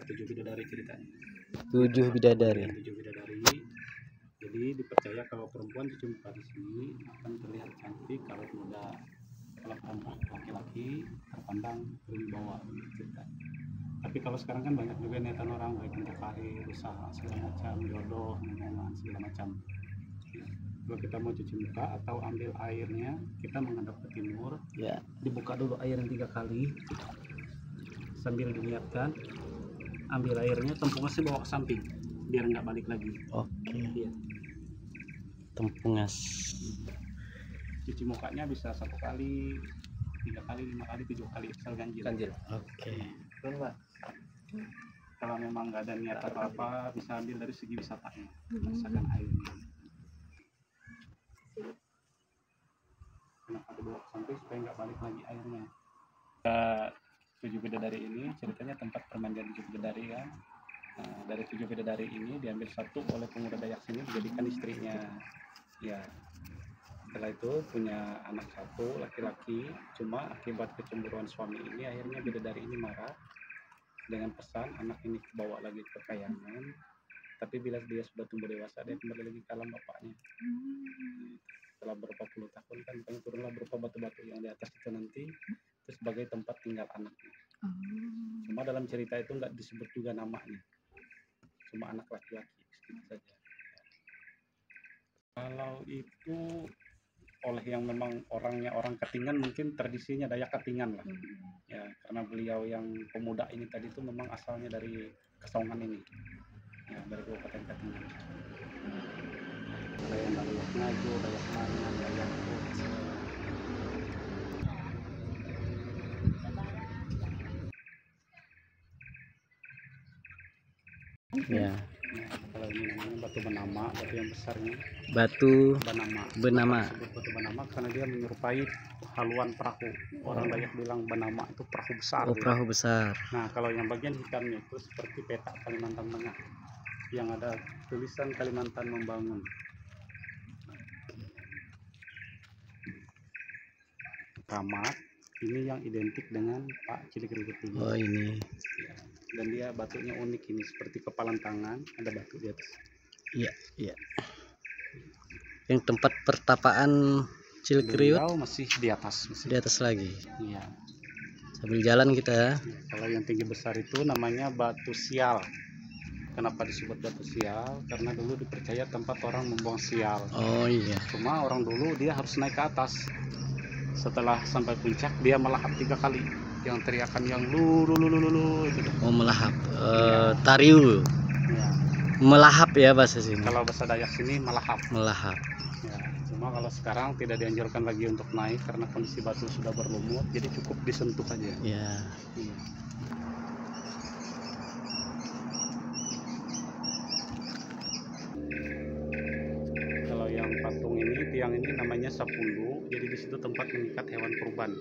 tujuh bidadari ceritanya. 7 bidadari. 7 bidadari. Jadi dipercaya kalau perempuan cuci muka di sini akan terlihat cantik, kalau muda. Kalau perempuan laki-laki terpandang berwibawa ceritanya. Tapi kalau sekarang kan banyak juga niatan orang baik untuk karir, usaha segala macam, jodoh, hubungan segala macam. Kalau kita mau cuci muka atau ambil airnya, kita menghadap ke timur. Ya. Dibuka dulu airnya 3 kali sambil diniatkan. Ambil airnya, tempungasnya bawa ke samping biar nggak balik lagi. Oke. Iya. Tempungas. Cuci mukanya bisa 1 kali, 3 kali, 5 kali, 7 kali asal ganjil. Oke. Betul, Pak. Kalau memang nggak ada niat apa-apa, bisa ambil dari segi wisatanya, rasakan airnya. Kenapa dibawa ke samping supaya nggak balik lagi airnya. 7 bidadari ini ceritanya tempat permandian 7 bidadari kan. Nah, dari 7 bidadari ini diambil satu oleh pemuda Dayak sini dijadikan istrinya. Ya. Setelah itu punya anak 1 laki-laki, cuma akibat kecemburuan suami ini akhirnya bidadari ini marah dengan pesan anak ini bawa lagi ke kayangan, tapi bila dia sudah tumbuh dewasa dia kembali lagi ke alam bapaknya. Setelah berapa puluh tahun kan turunlah berupa batu-batu yang di atas itu nanti itu sebagai tempat tinggal anaknya. Cuma dalam cerita itu nggak disebut juga namanya, cuma anak laki-laki gitu saja. Kalau itu oleh yang memang orangnya orang Katingan, mungkin tradisinya Dayak Katingan lah ya, karena beliau yang pemuda ini tadi itu memang asalnya dari Kesongan ini ya, dari Kabupaten Katingan. Ada yang Dayak Ngaju, Dayak Mangan, Dayak Uts. Ya. Kalau ini namanya batu benama, batu yang besarnya. Batu benama. Disebut batu benama karena dia menyerupai haluan perahu. Orang Dayak bilang benama itu perahu besar. Oh, perahu besar. Nah, kalau yang bagian hitamnya itu seperti peta Kalimantan Tengah yang ada tulisan Kalimantan Membangun. Kramat ini yang identik dengan Pak Cilikriwut ini. Oh, ini. Ya. Dan dia batunya unik ini, seperti kepalan tangan ada batu di atas. Iya, iya. Yang tempat pertapaan Cilikriwut masih di atas, di atas lagi. Iya. Sambil jalan kita ya. Kalau yang tinggi besar itu namanya batu sial. Kenapa disebut batu sial? Karena dulu dipercaya tempat orang membuang sial. Oh iya. Cuma orang dulu dia harus naik ke atas. Setelah sampai puncak dia melahap 3 kali. Yang teriakan yang lu itu. Oh, melahap. Ya. Tariu. Ya. Melahap ya bahasa sini. Kalau bahasa Dayak sini melahap. Melahap. Ya. Cuma kalau sekarang tidak dianjurkan lagi untuk naik karena kondisi batu sudah berlumut, jadi cukup disentuh aja. Ya. Iya. Kalau yang patung ini, tiang ini namanya sapundu, jadi di situ tempat mengikat hewan kurban.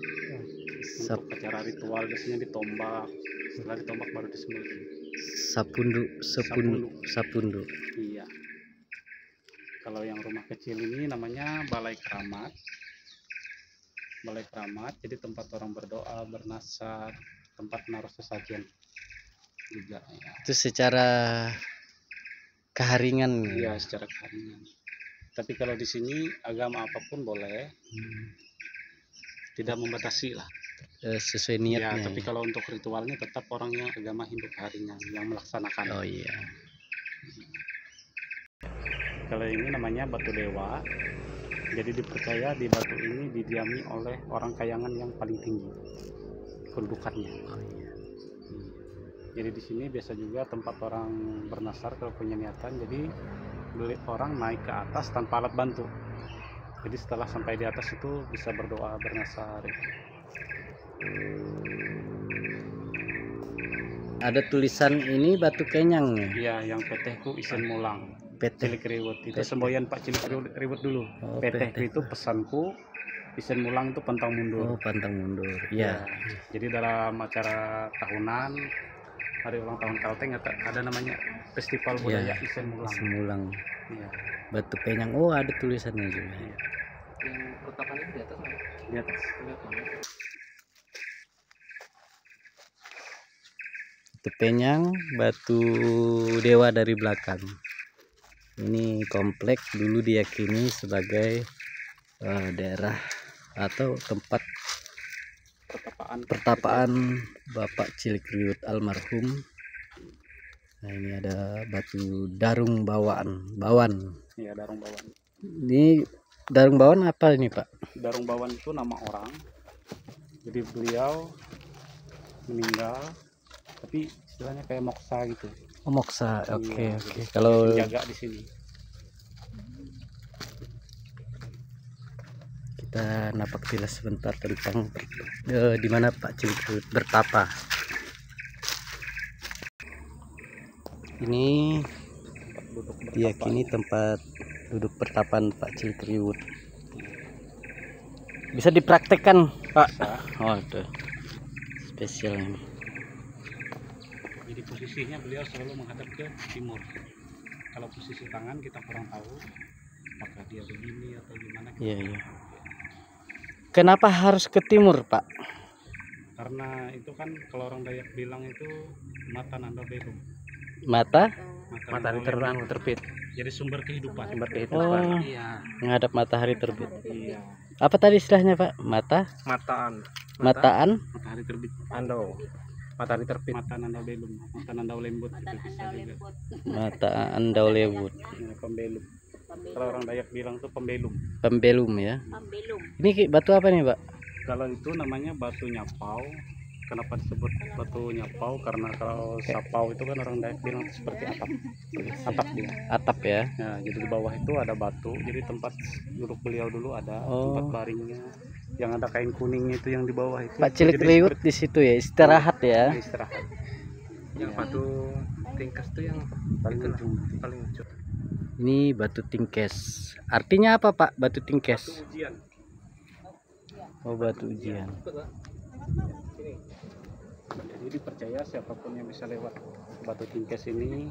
Untuk acara ritual biasanya ditombak, setelah ditombak baru disembelih. Sapundu. Iya. Kalau yang rumah kecil ini namanya balai keramat. Balai keramat jadi tempat orang berdoa, bernasar, tempat menaruh sesajen juga ya. Itu secara keharingan. Iya, secara keharingan. Tapi kalau di sini agama apapun boleh. Tidak membatasi lah. Sesuai niatnya. Ya, tapi kalau untuk ritualnya tetap orang yang agama Hindu keharingan yang melaksanakan. Oh iya. Kalau ini namanya batu dewa. Jadi dipercaya di batu ini didiami oleh orang Kayangan yang paling tinggi kedudukannya. Oh iya. Jadi di sini biasa juga tempat orang bernasar kalau punya niatan. Jadi orang naik ke atas tanpa alat bantu. Jadi setelah sampai di atas itu bisa berdoa, bernasar. Ada tulisan ini batu kenyang ya? Iya, yang petehku isen mulang. Peteh. Cilikriwut itu semboyan Pak Cilikriwut dulu. Oh, Petehku itu pesanku, isen mulang itu pantang mundur. Oh, pantang mundur. Iya. Jadi dalam acara tahunan hari ulang tahun Kalteng ada namanya festival budaya isen mulang. Isen mulang. Iya. Batu kenyang. Oh, ada tulisannya juga. Iya. Yang pertapan itu di atas mana? Di atas. Itu batu penyang, batu dewa dari belakang. Ini komplek dulu diyakini sebagai daerah atau tempat pertapaan Bapak Cilikriwut almarhum. Nah, ini ada batu Darung Bawan. Iya, Darung Bawan. Ini Darung Bawan apa ini, Pak? Darung Bawan itu nama orang. Jadi beliau meninggal, tapi istilahnya kayak moksa gitu. Oh, moksa. Iya, Oke. jadi Kalau jaga di sini. kita napak tilas sebentar tentang di mana Pak Cilikriwut bertapa. Ini diyakini tempat duduk pertapaan Pak Cilikriwut. Bisa dipraktekkan, Pak? Oh, itu spesial ini. Jadi posisinya beliau selalu menghadap ke timur. Kalau posisi tangan kita kurang tahu apakah dia begini atau gimana. Iya. Kenapa harus ke timur, Pak? Karena itu kan kalau orang Dayak bilang itu mata nanda belum. Mata? Matahari terbit. Jadi sumber kehidupan. Oh, Iya. menghadap matahari terbit. Iya. Apa tadi istilahnya, Pak? Mataan. Mataan? Matahari terbit. Matahari terbit. Mata nanda belum. Mata nanda lembut itu bisa juga. Mata Andau Lewut. Ya, pembelum. Kalau orang Dayak bilang tuh pembelum. Pembelum ya. Ini batu apa nih, Pak? Kalau itu namanya batu nyapau. Kenapa disebut batu nyapau? Karena kalau sapau itu kan orang Dayak bilang seperti atap. Atap dia. Atap ya. Nah, jadi di bawah itu ada batu. Jadi tempat duduk beliau dulu ada, tempat baringnya. Yang ada kain kuningnya itu yang di bawah itu. Pak Cilikriwut di situ ya, istirahat ya. Istirahat. Yang batu tingkas tuh yang Paling itulah, ujung. paling ujung. Ini batu tingkes. Artinya apa, Pak? Batu tingkes. Ujian. Oh, batu ujian. Jadi dipercaya siapapun yang bisa lewat batu tingkes ini,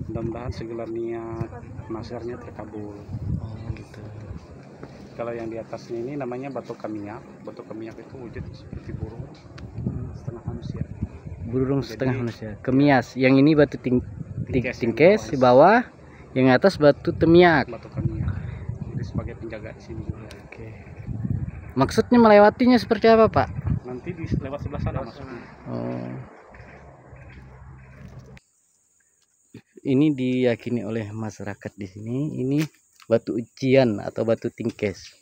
mudah-mudahan segala niat nasarnya terkabul. Oh, gitu. Kalau yang di atasnya ini namanya batu kamiak. Batu kamiak itu wujud seperti burung setengah manusia. Burung Jadi, setengah manusia. Kemias. Yang ini batu Tingkes yang tingkes di bawah, yang atas batu temiak. Batu kamiak. Jadi sebagai penjaga di sini juga. Oke. Maksudnya melewatinya seperti apa, Pak? Nanti di lewat sebelah sana masuknya. Oh. Ini diyakini oleh masyarakat di sini, ini batu ujian atau batu tingkes.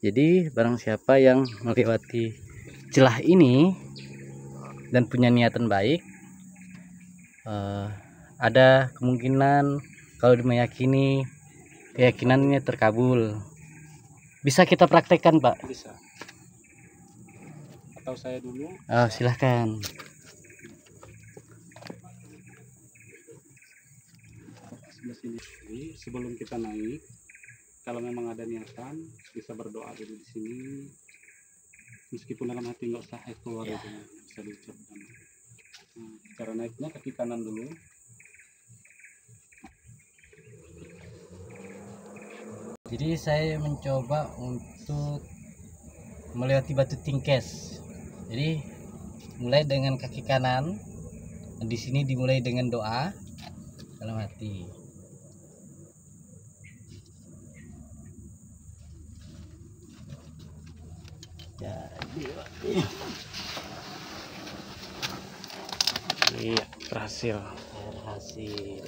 Jadi barang siapa yang melewati celah ini dan punya niatan baik, ada kemungkinan kalau meyakini keyakinannya terkabul. Bisa kita praktekkan, Pak? Bisa. Atau saya dulu. Oh, silahkan. Sebelah sini. Jadi sebelum kita naik, kalau memang ada niatan, bisa berdoa dulu di sini. Meskipun dalam hati nggak usah keluar itu, bisa diucapkan. Nah, cara naiknya kaki kanan dulu. Jadi saya mencoba untuk melewati batu tingkes. Jadi mulai dengan kaki kanan. Di sini dimulai dengan doa dalam hati. Iya, berhasil. Berhasil.